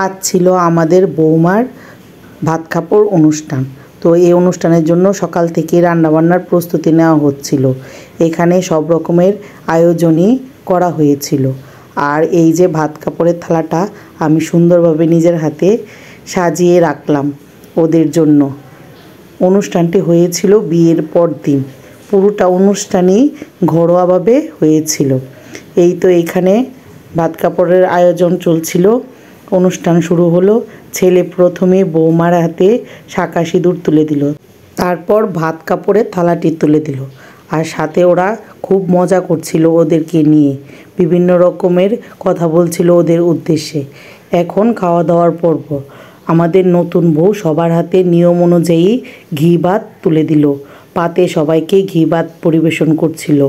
আজ ছিল আমাদের বৌমার ভাত কাপড় অনুষ্ঠান। তো এই অনুষ্ঠানের জন্য সকাল থেকে রান্নাবান্নার প্রস্তুতি নেওয়া হচ্ছিল। এখানে সব রকমের আয়োজনই করা হয়েছিল। আর এই যে ভাত কাপড়ের থালাটা আমি সুন্দরভাবে নিজের হাতে সাজিয়ে রাখলাম ওদের জন্য। অনুষ্ঠানটি হয়েছিল বিয়ের পর দিন। পুরোটা অনুষ্ঠানই ঘরোয়াভাবে হয়েছিল। এই তো এইখানে ভাত কাপড়ের আয়োজন চলছিল। অনুষ্ঠান শুরু হলো। ছেলে প্রথমে বৌমার হাতে শাঁখা সিঁদুর তুলে দিল, তারপর ভাত কাপড়ের থালাটি তুলে দিল। আর সাথে ওরা খুব মজা করছিল ওদেরকে নিয়ে, বিভিন্ন রকমের কথা বলছিল ওদের উদ্দেশ্যে। এখন খাওয়া দাওয়ার পর্ব। আমাদের নতুন বউ সবার হাতে নিয়ম অনুযায়ী ঘি ভাত তুলে দিল। পাতে সবাইকে ঘি ভাত পরিবেশন করছিল।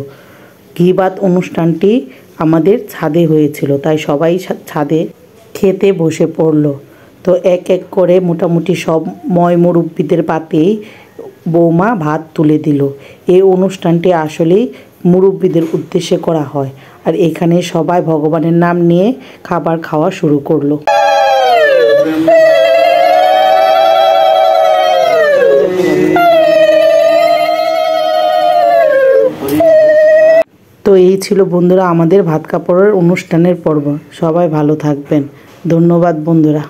ঘি ভাত অনুষ্ঠানটি আমাদের ছাদে হয়েছিল, তাই সবাই ছাদে খেতে বসে পড়ল। তো এক এক করে মোটামুটি সব মুরব্বিদের পাতেই বৌমা ভাত তুলে দিল। এই অনুষ্ঠানটি আসলেই মুরব্বিদের উদ্দেশ্যে করা হয়। আর এখানে সবাই ভগবানের নাম নিয়ে খাবার খাওয়া শুরু করলো। তো এই ছিল বন্ধুরা আমাদের ভাত কাপড়ের অনুষ্ঠানের পর্ব। সবাই ভালো থাকবেন। ধন্যবাদ বন্ধুরা।